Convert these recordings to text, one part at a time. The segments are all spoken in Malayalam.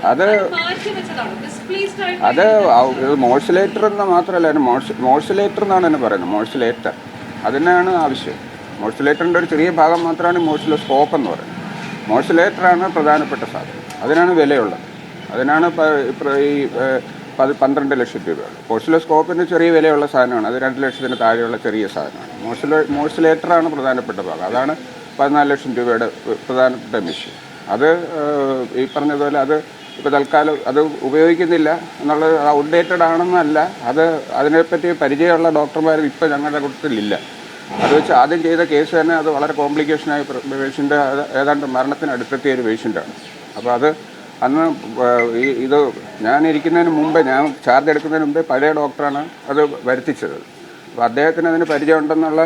അത് അത് മോഴ്സുലേറ്റർ എന്ന് മാത്രമല്ല, മോഴ്സുലേറ്റർ എന്നാണ് എന്നെ പറയുന്നത്. മോഴ്സുലേറ്റർ അതിനാണ് ആവശ്യം. മോഴ്സുലേറ്ററിൻ്റെ ഒരു ചെറിയ ഭാഗം മാത്രമാണ് മോഴ്സുലോസ്കോപ്പ് എന്ന് പറയുന്നത്. മോഴ്സുലേറ്ററാണ് പ്രധാനപ്പെട്ട സാധനം. അതിനാണ് വിലയുള്ളത്. അതിനാണ് ഈ 12 ലക്ഷം രൂപയുള്ളത്. മോഴ്സുലോസ്കോപ്പിന് ചെറിയ വിലയുള്ള സാധനമാണ്. അത് 2 ലക്ഷത്തിന് താഴെയുള്ള ചെറിയ സാധനമാണ്. മോഴ്സുലേറ്ററാണ് പ്രധാനപ്പെട്ട ഭാഗം. അതാണ് 14 ലക്ഷം രൂപയുടെ പ്രധാനപ്പെട്ട മെഷീൻ. അത് ഈ പറഞ്ഞതുപോലെ അത് ഇപ്പോൾ തൽക്കാലം അത് ഉപയോഗിക്കുന്നില്ല എന്നുള്ളത് ഔട്ട്ഡേറ്റഡ് ആണെന്നല്ല, അതിനെപ്പറ്റി പരിചയമുള്ള ഡോക്ടർമാരും ഇപ്പോൾ ഞങ്ങളുടെ കൂട്ടത്തിലില്ല. അത് വെച്ച് ആദ്യം ചെയ്ത കേസ് തന്നെ അത് വളരെ കോംപ്ലിക്കേഷനായ പേഷ്യൻ്റ്, ഏതാണ്ട് മരണത്തിനടുത്തെത്തിയ ഒരു പേഷ്യൻ്റാണ്. അപ്പോൾ അത് അന്ന് ഇത് ഞാൻ ഇരിക്കുന്നതിന് മുമ്പേ, ഞാൻ ചാർജ് എടുക്കുന്നതിന് മുമ്പേ പഴയ ഡോക്ടറാണ് അത് വരുത്തിച്ചത്. അപ്പോൾ അദ്ദേഹത്തിന് അതിന് പരിചയമുണ്ടെന്നുള്ള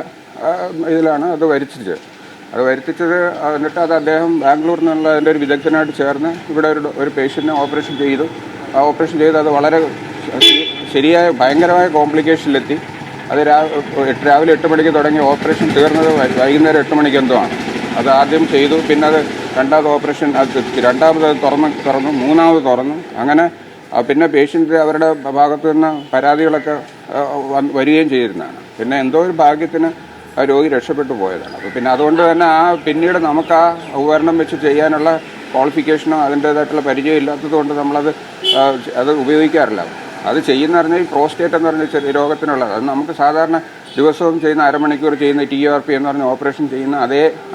ഇതിലാണ് അത് വരുത്തിച്ചത്. എന്നിട്ട് അത് അദ്ദേഹം ബാംഗ്ലൂരിൽ നിന്നുള്ള അതിൻ്റെ ഒരു വിദഗ്ധനായിട്ട് ചേർന്ന് ഇവിടെ ഒരു പേഷ്യൻറ്റിനെ ഓപ്പറേഷൻ ചെയ്തു. ആ ഓപ്പറേഷൻ ചെയ്ത് അത് വളരെ ശരിയായ ഭയങ്കരമായ കോംപ്ലിക്കേഷനിലെത്തി. അത് രാവിലെ 8 മണിക്ക് തുടങ്ങി ഓപ്പറേഷൻ തീർന്നത് വൈകുന്നേരം 8 മണിക്ക് എന്തോ ആണ്. അത് ആദ്യം ചെയ്തു, പിന്നെ അത് രണ്ടാമത് ഓപ്പറേഷൻ രണ്ടാമത് തുറന്നു, മൂന്നാമത് തുറന്നു. അങ്ങനെ പിന്നെ പേഷ്യൻ്റ് അവരുടെ ഭാഗത്തു നിന്ന് പരാതികളൊക്കെ വരികയും ചെയ്തിരുന്നതാണ്. പിന്നെ എന്തോ ഒരു ഭാഗ്യത്തിന് ആ രോഗി രക്ഷപ്പെട്ടു പോയതാണ്. അപ്പോൾ പിന്നെ അതുകൊണ്ട് തന്നെ പിന്നീട് നമുക്ക് ആ ഉപകരണം വെച്ച് ചെയ്യാനുള്ള ക്വാളിഫിക്കേഷനോ അതിൻ്റേതായിട്ടുള്ള പരിചയം ഇല്ലാത്തത് കൊണ്ട് അത് ഉപയോഗിക്കാറില്ല. അത് ചെയ്യുന്ന പറഞ്ഞാൽ ഈ പ്രോസ്റ്റേറ്റ് എന്ന് പറഞ്ഞ രോഗത്തിനുള്ളത്, അത് നമുക്ക് സാധാരണ ദിവസവും ചെയ്യുന്ന അരമണിക്കൂർ ചെയ്യുന്ന TURP എന്ന് പറഞ്ഞ ഓപ്പറേഷൻ ചെയ്യുന്ന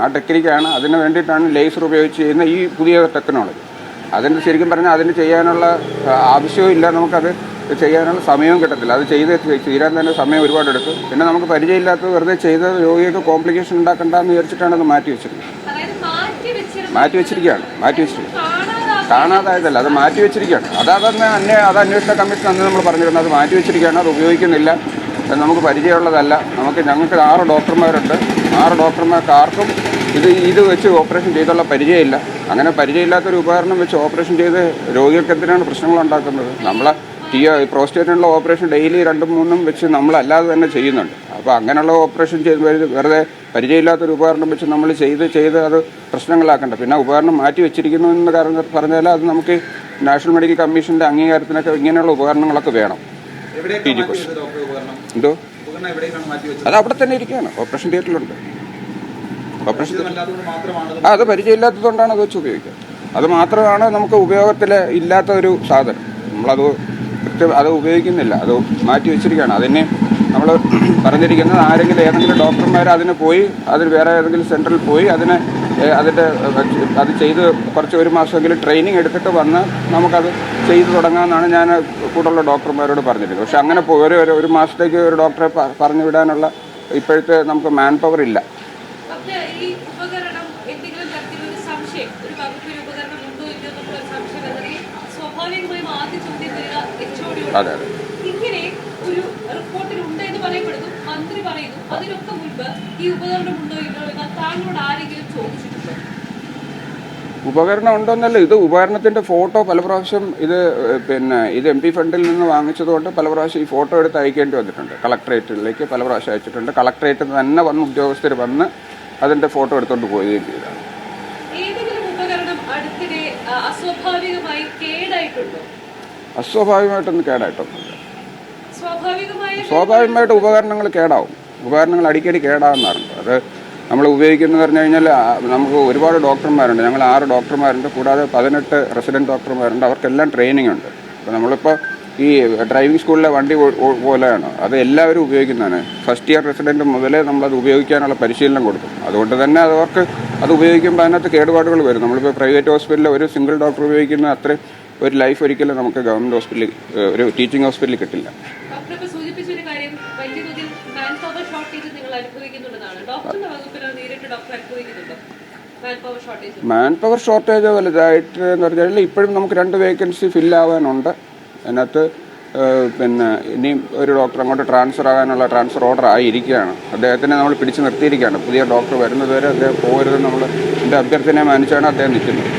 ആ ടെക്നിക്കാണ്. അതിന് വേണ്ടിയിട്ടാണ് ലേസർ ഉപയോഗിച്ച് ചെയ്യുന്ന ഈ പുതിയ ടെക്നോളജി. അതിന് ശരിക്കും പറഞ്ഞാൽ അതിന് ചെയ്യാനുള്ള ആവശ്യവും ഇല്ല, നമുക്കത് ചെയ്യാനുള്ള സമയവും കിട്ടത്തില്ല. അത് തീരാൻ തന്നെ സമയം ഒരുപാട് എടുക്കും. പിന്നെ നമുക്ക് പരിചയമില്ലാത്തത് വെറുതെ ചെയ്ത രോഗിയൊക്കെ കോംപ്ലിക്കേഷൻ ഉണ്ടാക്കണ്ടെന്ന് വിചാരിച്ചിട്ടാണ് അത് മാറ്റി വെച്ചിരിക്കുകയാണ്. കാണാതായതല്ല, അത് മാറ്റി വെച്ചിരിക്കുകയാണ്. അത് അന്വേഷണ കമ്മീഷൻ അന്ന് നമ്മൾ പറഞ്ഞിരുന്നത് അത് മാറ്റി വെച്ചിരിക്കുകയാണ്. അത് ഉപയോഗിക്കുന്നില്ല, നമുക്ക് പരിചയമുള്ളതല്ല. ഞങ്ങൾക്ക് 6 ഡോക്ടർമാരുണ്ട്. 6 ഡോക്ടർമാർക്ക് ആർക്കും ഇത് വെച്ച് ഓപ്പറേഷൻ ചെയ്തുള്ള പരിചയമില്ല. അങ്ങനെ പരിചയമില്ലാത്തൊരു ഉപകരണം വെച്ച് ഓപ്പറേഷൻ ചെയ്ത് രോഗികൾക്ക് എന്തിനാണ് പ്രശ്നങ്ങൾ ഉണ്ടാക്കുന്നത്? പ്രോസ്റ്റേറ്റിനുള്ള ഓപ്പറേഷൻ ഡെയിലി 2-3 വെച്ച് നമ്മളല്ലാതെ തന്നെ ചെയ്യുന്നുണ്ട്. അപ്പോൾ അങ്ങനെയുള്ള ഓപ്പറേഷൻ വെറുതെ പരിചയമില്ലാത്തൊരു ഉപകരണം വെച്ച് നമ്മൾ ചെയ്ത് അത് പ്രശ്നങ്ങളാക്കണ്ട. പിന്നെ ഉപകരണം മാറ്റി വെച്ചിരിക്കുന്നു എന്ന് പറഞ്ഞാൽ അത് നമുക്ക് നാഷണൽ മെഡിക്കൽ കമ്മീഷൻ്റെ അംഗീകാരത്തിനൊക്കെ ഇങ്ങനെയുള്ള ഉപകരണങ്ങളൊക്കെ വേണം. PG കോഴ്സ് എന്തോ അത് അവിടെ തന്നെ ഇരിക്കുകയാണ്, ഓപ്പറേഷൻ തിയേറ്ററിലുണ്ട്. അത് പരിചയമില്ലാത്തതുകൊണ്ടാണ് അത് വെച്ച് ഉപയോഗിക്കുക. അത് മാത്രമാണ് നമുക്ക് ഉപയോഗത്തിൽ ഇല്ലാത്ത ഒരു സാധനം. അത് ഉപയോഗിക്കുന്നില്ല, അത് മാറ്റി വെച്ചിരിക്കുകയാണ്. അതിന് നമ്മൾ പറഞ്ഞിരിക്കുന്നത് ഏതെങ്കിലും ഡോക്ടർമാർ അതിന് പോയി, വേറെ ഏതെങ്കിലും സെൻറ്ററിൽ പോയി അത് ചെയ്ത് കുറച്ച് 1 മാസമെങ്കിലും ട്രെയിനിങ് എടുത്തിട്ട് വന്ന് നമുക്കത് ചെയ്തു തുടങ്ങാമെന്നാണ് ഞാൻ കൂടുതലുള്ള ഡോക്ടർമാരോട് പറഞ്ഞിരിക്കുന്നത്. പക്ഷെ അങ്ങനെ 1 മാസത്തേക്ക് ഒരു ഡോക്ടറെ പറഞ്ഞു വിടാനുള്ള ഇപ്പോഴത്തെ നമുക്ക് മാൻ പവർ ഇല്ല. അതെ ഇങ്ങനെ ഒരു റിപ്പോർട്ടിൽ ഉണ്ട് എന്ന് പറയപ്പെടുന്നു, മന്ത്രി പറയുന്നു. അതിനൊക്കെ മുൻപ് ഈ ഉപകരണം ഉണ്ടോ ഇല്ലോ എന്ന് താങ്കളോട് ആരെങ്കിലും ചോദിച്ചിട്ടുണ്ടോ? ഉപകരണം ഉണ്ടോന്നല്ല, ഇത് ഉപകരണത്തിൻ്റെ ഫോട്ടോ പല പ്രാവശ്യം ഇത് MP ഫണ്ടിൽ നിന്ന് വാങ്ങിച്ചതുകൊണ്ട് പല പ്രാവശ്യം ഈ ഫോട്ടോ എടുത്ത് അയക്കേണ്ടി വന്നിട്ടുണ്ട്. കളക്ടറേറ്റിലേക്ക് പല പ്രാവശ്യം അയച്ചിട്ടുണ്ട്. കളക്ടറേറ്റിൽ തന്നെ ഉദ്യോഗസ്ഥർ വന്ന് അതിൻ്റെ ഫോട്ടോ എടുത്തുകൊണ്ട് പോവുകയും ചെയ്തതാണ്. ഏതെങ്കിലും ഉപകരണം അടുത്തിടെ അസ്വാഭാവികമായി കേടായിട്ടുണ്ടോ? അസ്വാഭാവികമായിട്ടൊന്നും കേടായിട്ടൊന്നുമില്ല. സ്വാഭാവികമായിട്ട് ഉപകരണങ്ങൾ കേടാവും. ഉപകരണങ്ങൾ അടിക്കടി കേടാവുന്നതാണ്. അത് നമ്മൾ ഉപയോഗിക്കുന്നത് പറഞ്ഞു കഴിഞ്ഞാൽ നമുക്ക് ഒരുപാട് ഡോക്ടർമാരുണ്ട്. ഞങ്ങൾ 6 ഡോക്ടർമാരുണ്ട്, കൂടാതെ 18 റെസിഡൻറ്റ് ഡോക്ടർമാരുണ്ട്. അവർക്കെല്ലാം ട്രെയിനിങ് ഉണ്ട്. അപ്പോൾ നമ്മളിപ്പോൾ ഈ ഡ്രൈവിംഗ് സ്കൂളിലെ വണ്ടി പോലെയാണ്, അത് എല്ലാവരും ഉപയോഗിക്കുന്നതാണ്. ഫസ്റ്റ് ഇയർ റെസിഡൻറ്റ് മുതലേ നമ്മളത് ഉപയോഗിക്കാനുള്ള പരിശീലനം കൊടുക്കും. അതുകൊണ്ട് തന്നെ അത് ഉപയോഗിക്കുമ്പോൾ അതിനകത്ത് കേടുപാടുകൾ വരും. നമ്മളിപ്പോൾ പ്രൈവറ്റ് ഹോസ്പിറ്റലിൽ ഒരു സിംഗിൾ ഡോക്ടർ ഉപയോഗിക്കുന്ന അത്രയും ഒരു ലൈഫ് ഒരിക്കലും നമുക്ക് ഗവൺമെൻറ് ഹോസ്പിറ്റലിൽ, ഒരു ടീച്ചിങ് ഹോസ്പിറ്റലിൽ കിട്ടില്ല. മാൻ പവർ ഷോർട്ടേജ് വലുതായിട്ട് എന്ന് പറഞ്ഞാൽ ഇപ്പോഴും നമുക്ക് 2 വേക്കൻസി ഫില്ലാവാനുണ്ട്. അതിനകത്ത് ഇനിയും ഒരു ഡോക്ടർ അങ്ങോട്ട് ട്രാൻസ്ഫർ ഓർഡർ ആയിരിക്കുകയാണ്. അദ്ദേഹത്തിനെ നമ്മൾ പിടിച്ച് നിർത്തിയിരിക്കുകയാണ്. പുതിയ ഡോക്ടർ വരുന്നതുവരെ അദ്ദേഹം പോകരുതെന്ന് എൻ്റെ അഭ്യർത്ഥനയെ മാനിച്ചാണ് അദ്ദേഹം നിൽക്കുന്നത്.